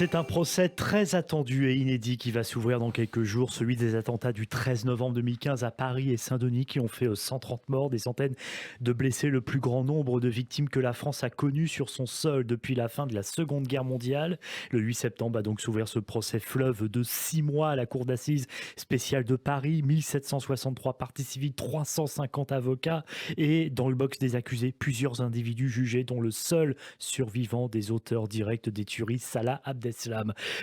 C'est un procès très attendu et inédit qui va s'ouvrir dans quelques jours, celui des attentats du 13 novembre 2015 à Paris et Saint-Denis qui ont fait 130 morts, des centaines de blessés, le plus grand nombre de victimes que la France a connu sur son sol depuis la fin de la Seconde Guerre mondiale. Le 8 septembre va donc s'ouvrir ce procès fleuve de 6 mois à la Cour d'assises spéciale de Paris, 1763 parties civiles, 350 avocats et dans le box des accusés, plusieurs individus jugés dont le seul survivant des auteurs directs des tueries, Salah Abdeslam.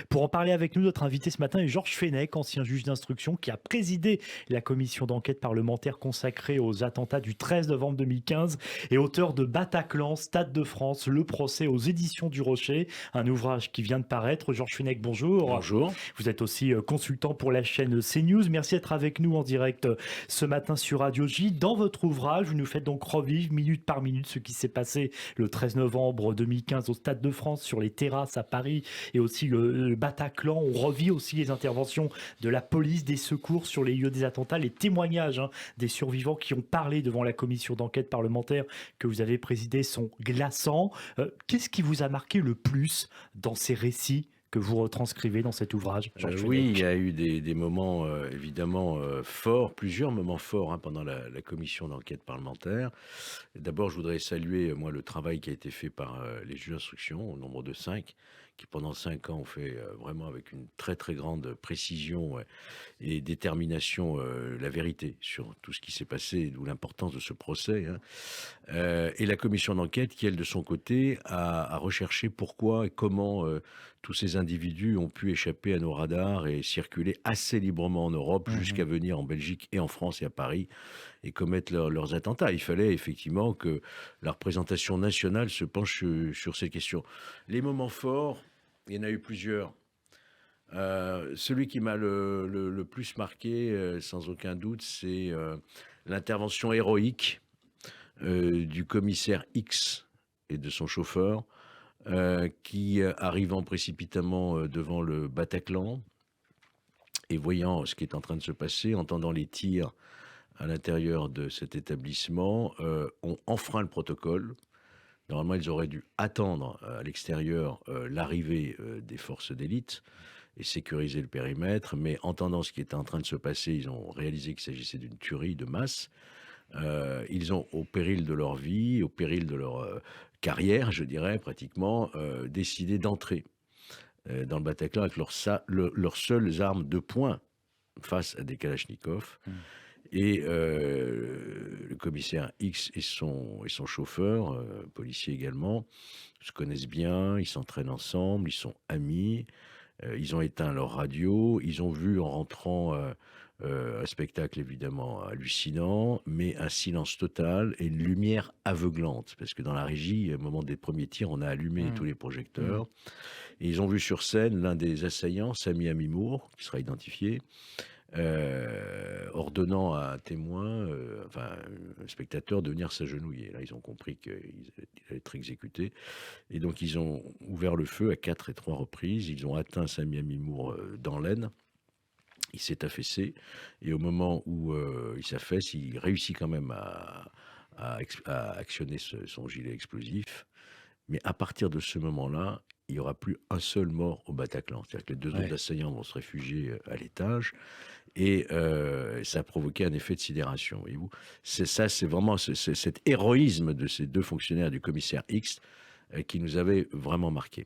Pour en parler avec nous, notre invité ce matin est Georges Fenech, ancien juge d'instruction qui a présidé la commission d'enquête parlementaire consacrée aux attentats du 13 novembre 2015 et auteur de Bataclan, Stade de France, le procès aux éditions du Rocher, un ouvrage qui vient de paraître. Georges Fenech, bonjour. Bonjour. Vous êtes aussi consultant pour la chaîne CNews. Merci d'être avec nous en direct ce matin sur Radio J. Dans votre ouvrage, vous nous faites donc revivre minute par minute ce qui s'est passé le 13 novembre 2015 au Stade de France, sur les terrasses à Paris et aussi le Bataclan. On revit aussi les interventions de la police, des secours sur les lieux des attentats, les témoignages des survivants qui ont parlé devant la commission d'enquête parlementaire que vous avez présidée sont glaçants. Qu'est-ce qui vous a marqué le plus dans ces récits que vous retranscrivez dans cet ouvrage, Georges Oui, Fenech? il y a eu des moments évidemment forts, plusieurs moments forts pendant la commission d'enquête parlementaire. D'abord, je voudrais saluer moi le travail qui a été fait par les juges d'instruction, au nombre de 5, qui pendant 5 ans ont fait vraiment avec une très très grande précision et détermination la vérité sur tout ce qui s'est passé, d'où l'importance de ce procès. Et la commission d'enquête qui, elle, de son côté, a recherché pourquoi et comment tous ces individus ont pu échapper à nos radars et circuler assez librement en Europe jusqu'à venir en Belgique et en France et à Paris et commettre leurs attentats. Il fallait effectivement que la représentation nationale se penche sur ces questions. Les moments forts, il y en a eu plusieurs. Celui qui m'a le plus marqué, sans aucun doute, c'est l'intervention héroïque du commissaire X et de son chauffeur, qui, arrivant précipitamment devant le Bataclan et voyant ce qui est en train de se passer, entendant les tirs à l'intérieur de cet établissement, ont enfreint le protocole. Normalement, ils auraient dû attendre à l'extérieur l'arrivée des forces d'élite et sécuriser le périmètre, mais entendant ce qui était en train de se passer, ils ont réalisé qu'il s'agissait d'une tuerie de masse. Ils ont, au péril de leur vie, au péril de leur carrière, je dirais pratiquement, décidé d'entrer dans le Bataclan avec leurs seules armes de poing face à des kalachnikovs. Et le commissaire X et son chauffeur, policier également, se connaissent bien, ils s'entraînent ensemble, ils sont amis, ils ont éteint leur radio, ils ont vu en rentrant un spectacle évidemment hallucinant, mais un silence total et une lumière aveuglante, parce que dans la régie, au moment des premiers tirs, on a allumé tous les projecteurs, et ils ont vu sur scène l'un des assaillants, Sami Amimour, qui sera identifié, ordonnant à un témoin, un spectateur, de venir s'agenouiller. Là, ils ont compris qu'il allait être exécuté. Et donc, ils ont ouvert le feu à 4 et 3 reprises. Ils ont atteint Sami Amimour dans l'aine. Il s'est affaissé. Et au moment où il s'affaisse, il réussit quand même à actionner son gilet explosif. Mais à partir de ce moment-là, il n'y aura plus un seul mort au Bataclan. C'est-à-dire que les 2 autres assaillants vont se réfugier à l'étage. Et ça a provoqué un effet de sidération. Voyez-vous, c'est vraiment cet héroïsme de ces 2 fonctionnaires du commissaire X qui nous avait vraiment marqué.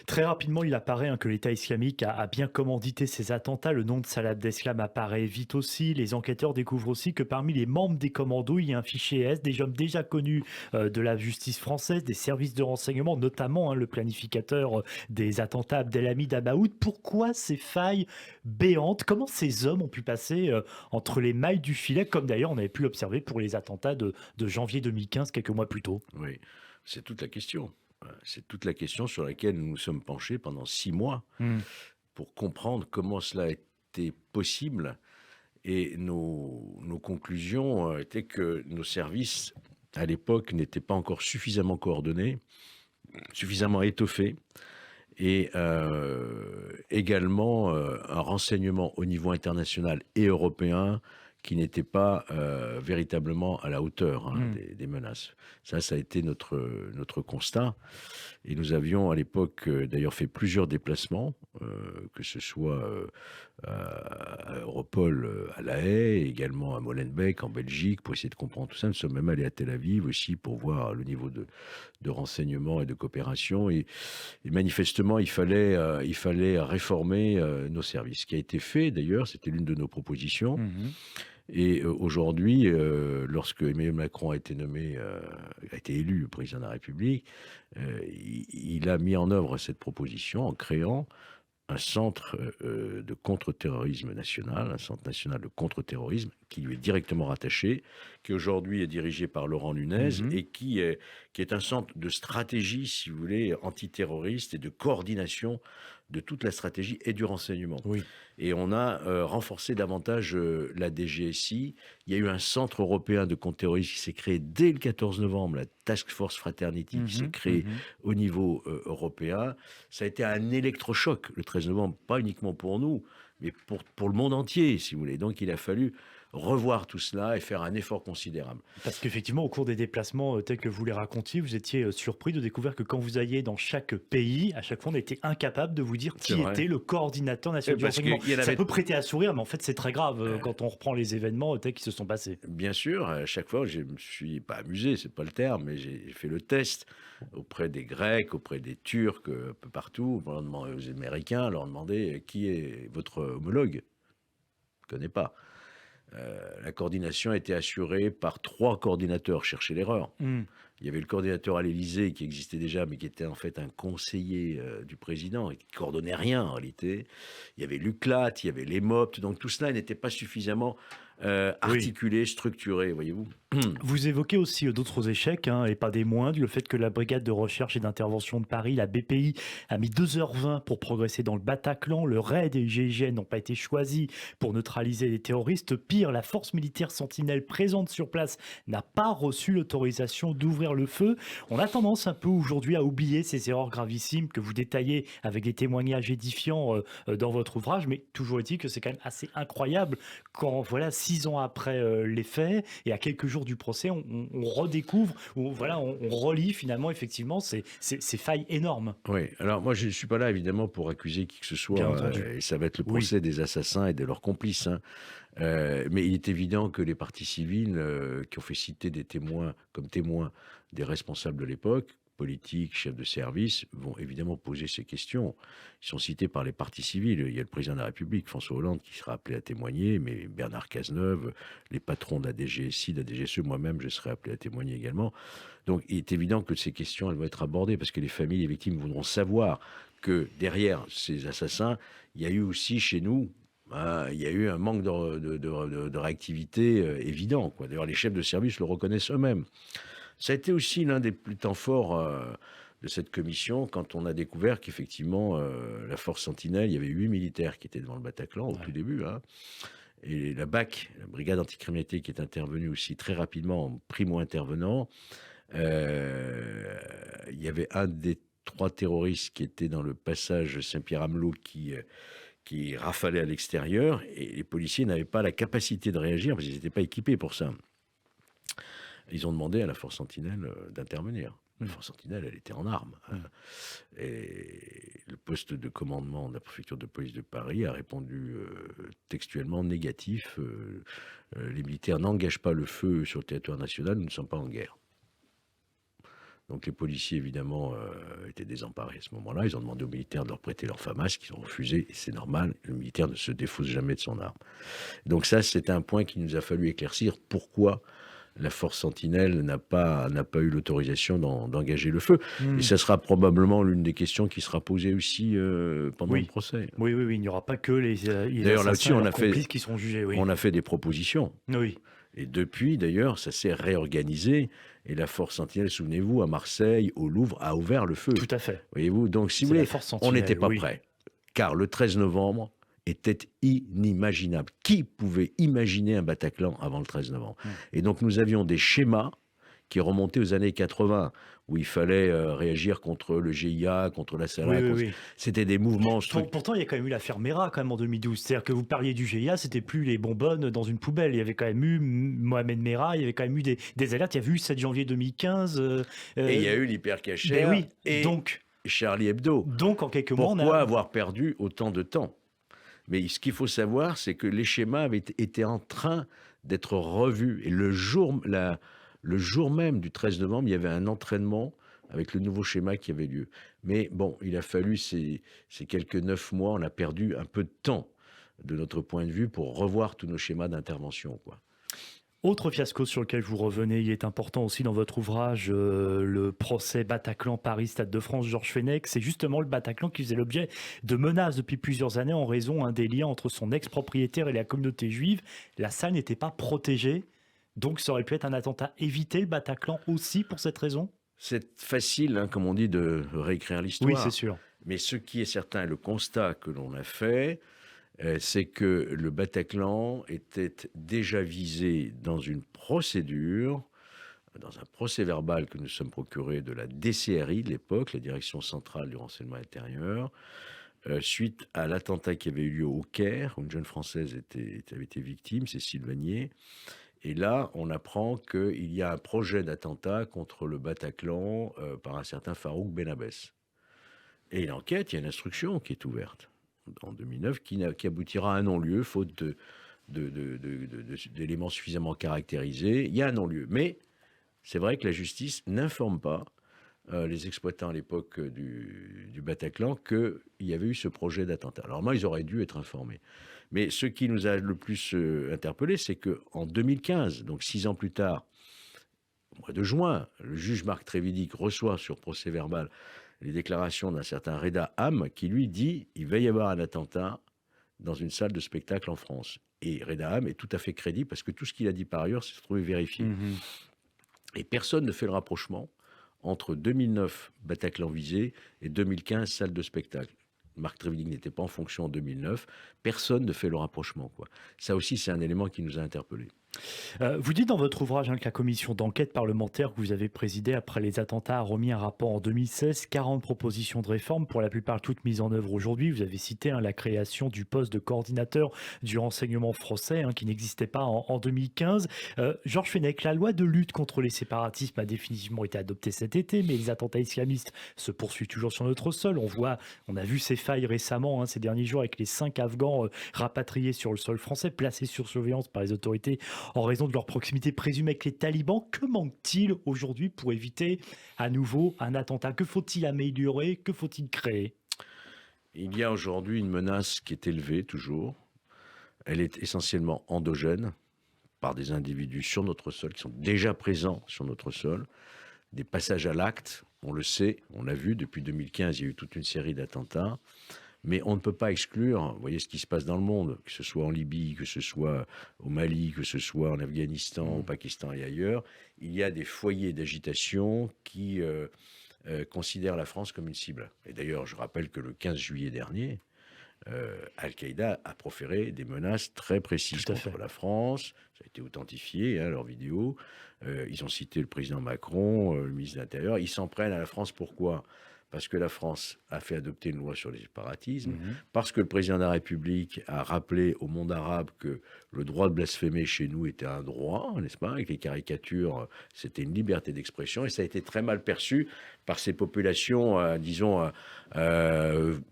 Très rapidement, il apparaît que l'État islamique a bien commandité ces attentats. Le nom de Salah Abdeslam apparaît vite aussi. Les enquêteurs découvrent aussi que parmi les membres des commandos, il y a un fichier S, des hommes déjà connus de la justice française, des services de renseignement, notamment le planificateur des attentats Abdelhamid Abaoud. Pourquoi ces failles béantes? Comment ces hommes ont pu passer entre les mailles du filet, comme d'ailleurs on avait pu l'observer pour les attentats de janvier 2015, quelques mois plus tôt? Oui, c'est toute la question. C'est toute la question sur laquelle nous nous sommes penchés pendant 6 mois pour comprendre comment cela a été possible. Et nos conclusions étaient que nos services, à l'époque, n'étaient pas encore suffisamment coordonnés, suffisamment étoffés, et également un renseignement au niveau international et européen qui n'étaient pas véritablement à la hauteur Mmh. des menaces. Ça a été notre constat. Et nous avions à l'époque d'ailleurs fait plusieurs déplacements, que ce soit à Europol à La Haye, également à Molenbeek en Belgique, pour essayer de comprendre tout ça. Nous sommes même allés à Tel Aviv aussi pour voir le niveau de renseignement et de coopération. Et manifestement, il fallait réformer nos services. Ce qui a été fait d'ailleurs, c'était l'une de nos propositions. Mmh. Et aujourd'hui, lorsque Emmanuel Macron a été élu président de la République, il a mis en œuvre cette proposition en créant un centre de contre-terrorisme national, un centre national de contre-terrorisme qui lui est directement rattaché, qui aujourd'hui est dirigé par Laurent Nunez Mmh. et qui est un centre de stratégie, si vous voulez, antiterroriste et de coordination de toute la stratégie et du renseignement. Oui. Et on a renforcé davantage la DGSI. Il y a eu un centre européen de contre-terrorisme qui s'est créé dès le 14 novembre, la Task Force Fraternity qui s'est Mmh. créée Mmh. au niveau européen. Ça a été un électrochoc le 13 novembre, pas uniquement pour nous, mais pour le monde entier, si vous voulez. Donc il a fallu revoir tout cela et faire un effort considérable. Parce qu'effectivement, au cours des déplacements tels que vous les racontiez, vous étiez surpris de découvrir que quand vous alliez dans chaque pays, à chaque fois, on était incapable de vous dire C'est qui vrai. était le coordinateur national du Parce renseignement. qu'il y en Ça avait... peut prêter à sourire, mais en fait, c'est très grave Euh, quand on reprend les événements tels qu'ils se sont passés. Bien sûr, à chaque fois, je me suis pas amusé, c'est pas le terme, mais j'ai fait le test auprès des Grecs, auprès des Turcs, un peu partout. On leur demandait aux Américains, leur demander qui est votre homologue. Je ne connais pas. La coordination a été assurée par 3 coordinateurs. Cherchez l'erreur. Mmh. Il y avait le coordinateur à l'Élysée qui existait déjà, mais qui était en fait un conseiller du président et qui coordonnait rien en réalité. Il y avait l'UCLAT, il y avait l'EMOPT, donc tout cela n'était pas suffisamment Oui. articulé, structuré, voyez-vous. Vous évoquez aussi d'autres échecs, et pas des moindres, le fait que la brigade de recherche et d'intervention de Paris, la BPI, a mis 2h20 pour progresser dans le Bataclan. Le RAID et le GIGN n'ont pas été choisis pour neutraliser les terroristes. Pire, la force militaire Sentinelle présente sur place n'a pas reçu l'autorisation d'ouvrir le feu. On a tendance un peu aujourd'hui à oublier ces erreurs gravissimes que vous détaillez avec des témoignages édifiants dans votre ouvrage, mais toujours est-il que c'est quand même assez incroyable quand, voilà, 6 ans après les faits et à quelques jours du procès, on redécouvre, ou voilà, on relit finalement effectivement ces failles énormes. Oui, alors moi je ne suis pas là évidemment pour accuser qui que ce Bien soit, entendu. et ça va être le Oui. procès des assassins et de leurs complices, hein. Mais il est évident que les parties civiles qui ont fait citer des témoins comme témoins des responsables de l'époque, politiques, chefs de service, vont évidemment poser ces questions. Ils sont cités par les parties civiles. Il y a le président de la République, François Hollande, qui sera appelé à témoigner, mais Bernard Cazeneuve, les patrons de la DGSI, de la DGSE, moi-même, je serai appelé à témoigner également. Donc il est évident que ces questions, elles vont être abordées parce que les familles, les victimes voudront savoir que derrière ces assassins, il y a eu aussi chez nous, il y a eu un manque de réactivité évident, quoi. D'ailleurs, les chefs de service le reconnaissent eux-mêmes. Ça a été aussi l'un des plus temps forts de cette commission quand on a découvert qu'effectivement, la force Sentinelle, il y avait 8 militaires qui étaient devant le Bataclan au tout début, hein. Et la BAC, la brigade anticriminalité, qui est intervenue aussi très rapidement en primo-intervenant. Il y avait un des 3 terroristes qui était dans le passage Saint-Pierre-Amelot qui rafalait à l'extérieur, et les policiers n'avaient pas la capacité de réagir parce qu'ils n'étaient pas équipés pour ça. Ils ont demandé à la force Sentinelle d'intervenir. La force Sentinelle, elle était en armes, hein. Et le poste de commandement de la préfecture de police de Paris a répondu textuellement négatif. Les militaires n'engagent pas le feu sur le territoire national, nous ne sommes pas en guerre. Donc les policiers, évidemment, étaient désemparés à ce moment-là. Ils ont demandé aux militaires de leur prêter leur FAMAS, qu'ils ont refusé, et c'est normal. Le militaire ne se défausse jamais de son arme. Donc ça, c'est un point qu'il nous a fallu éclaircir. Pourquoi la force Sentinelle n'a pas eu l'autorisation d'engager le feu. Et ça sera probablement l'une des questions qui sera posée aussi pendant le procès. Oui, il n'y aura pas que les D'ailleurs, là-dessus, assassins et leurs complices qui seront jugés. Oui. On a fait des propositions. Oui. Et depuis, d'ailleurs, ça s'est réorganisé. Et la force Sentinelle, souvenez-vous, à Marseille, au Louvre, a ouvert le feu. Tout à fait. Voyez-vous, donc si C'est vous la voulez, force on Sentinelle, n'était pas oui. prêt. Car le 13 novembre était inimaginable. Qui pouvait imaginer un Bataclan avant le 13 novembre? Et donc nous avions des schémas qui remontait aux années 80, où il fallait réagir contre le GIA, contre la Oui, Salah. oui, oui. C'était des mouvements Pourtant, il y a quand même eu l'affaire Mera quand même en 2012. C'est-à-dire que vous parliez du GIA, c'était plus les bonbonnes dans une poubelle. Il y avait quand même eu Mohamed Merah, il y avait quand même eu des alertes. Il y a eu le 7 janvier 2015. Et il y a eu Ben l'hypercachère oui, et donc, Charlie Hebdo. en quelques mois, on Pourquoi a... avoir perdu autant de temps? Mais ce qu'il faut savoir, c'est que les schémas avaient été en train d'être revus. Et le jour même du 13 novembre, il y avait un entraînement avec le nouveau schéma qui avait lieu. Mais bon, il a fallu ces quelques 9 mois, on a perdu un peu de temps de notre point de vue pour revoir tous nos schémas d'intervention, quoi. Autre fiasco sur lequel vous revenez, il est important aussi dans votre ouvrage, le procès Bataclan-Paris, Stade de France, Georges Fenech. C'est justement le Bataclan qui faisait l'objet de menaces depuis plusieurs années en raison des liens entre son ex-propriétaire et la communauté juive. La salle n'était pas protégée, donc ça aurait pu être un attentat évité, le Bataclan aussi pour cette raison? C'est facile, hein, comme on dit, de réécrire l'histoire. Oui, c'est sûr. Mais ce qui est certain, le constat que l'on a fait, c'est que le Bataclan était déjà visé dans une procédure, dans un procès-verbal que nous sommes procurés de la DCRI de l'époque, la Direction centrale du renseignement intérieur, suite à l'attentat qui avait eu lieu au Caire, où une jeune Française avait été victime, Cécile Vanier. Et là, on apprend qu'il y a un projet d'attentat contre le Bataclan par un certain Farouk Benabès. Et l'enquête, il y a une instruction qui est ouverte en 2009 qui aboutira à un non-lieu, faute d'éléments suffisamment caractérisés. Il y a un non-lieu. Mais c'est vrai que la justice n'informe pas les exploitants à l'époque du Bataclan qu'il y avait eu ce projet d'attentat. Alors moi, ils auraient dû être informés. Mais ce qui nous a le plus interpellés, c'est qu'en 2015, donc 6 ans plus tard, au mois de juin, le juge Marc Trévidic reçoit sur procès-verbal les déclarations d'un certain Reda Ham qui lui dit il va y avoir un attentat dans une salle de spectacle en France. Et Reda Ham est tout à fait crédible parce que tout ce qu'il a dit par ailleurs s'est trouvé vérifié. Et personne ne fait le rapprochement entre 2009, Bataclan visé, et 2015, salle de spectacle. Marc Trévidic n'était pas en fonction en 2009. Personne ne fait le rapprochement, quoi. Ça aussi, c'est un élément qui nous a interpellés. Vous dites dans votre ouvrage que la commission d'enquête parlementaire que vous avez présidée après les attentats a remis un rapport en 2016, 40 propositions de réforme, pour la plupart toutes mises en œuvre aujourd'hui. Vous avez cité la création du poste de coordinateur du renseignement français qui n'existait pas en 2015. Georges Fenech, la loi de lutte contre les séparatismes a définitivement été adoptée cet été, mais les attentats islamistes se poursuivent toujours sur notre sol. On a vu ces failles récemment, ces derniers jours, avec les 5 Afghans rapatriés sur le sol français, placés sur surveillance par les autorités en raison de leur proximité présumée avec les talibans. Que manque-t-il aujourd'hui pour éviter à nouveau un attentat? Que faut-il améliorer? Que faut-il créer? Il y a aujourd'hui une menace qui est élevée toujours. Elle est essentiellement endogène, par des individus sur notre sol, qui sont déjà présents sur notre sol. Des passages à l'acte, on le sait, on l'a vu, depuis 2015, il y a eu toute une série d'attentats. Mais on ne peut pas exclure, vous voyez ce qui se passe dans le monde, que ce soit en Libye, que ce soit au Mali, que ce soit en Afghanistan, au Pakistan et ailleurs, il y a des foyers d'agitation qui considèrent la France comme une cible. Et d'ailleurs, je rappelle que le 15 juillet dernier, Al-Qaïda a proféré des menaces très précises contre la France. Ça a été authentifié, leurs vidéos. Ils ont cité le président Macron, le ministre de l'Intérieur. Ils s'en prennent à la France. Pourquoi ? Parce que la France a fait adopter une loi sur les séparatismes, parce que le président de la République a rappelé au monde arabe que le droit de blasphémer chez nous était un droit, n'est-ce pas? Avec les caricatures, c'était une liberté d'expression, et ça a été très mal perçu par ces populations, disons,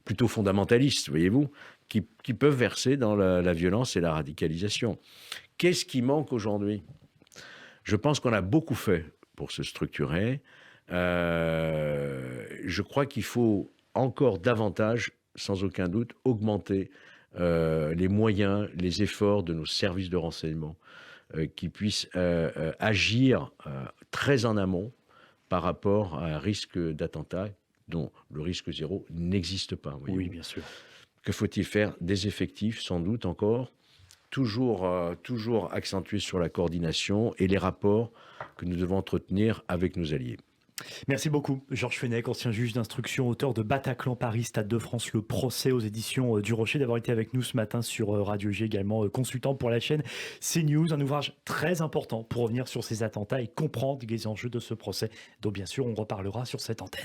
plutôt fondamentalistes, voyez-vous, qui peuvent verser dans la violence et la radicalisation. Qu'est-ce qui manque aujourd'hui? Je pense qu'on a beaucoup fait pour se structurer. Je crois qu'il faut encore davantage, sans aucun doute, augmenter les moyens, les efforts de nos services de renseignement qui puissent agir très en amont par rapport à un risque d'attentat dont le risque zéro n'existe pas. Oui, bien sûr. Que faut-il faire? Des effectifs, sans doute encore, toujours accentués sur la coordination et les rapports que nous devons entretenir avec nos alliés. Merci beaucoup, Georges Fenech, ancien juge d'instruction, auteur de Bataclan Paris, Stade de France, le procès aux éditions du Rocher, d'avoir été avec nous ce matin sur Radio G, également consultant pour la chaîne CNews. Un ouvrage très important pour revenir sur ces attentats et comprendre les enjeux de ce procès, dont bien sûr on reparlera sur cette antenne.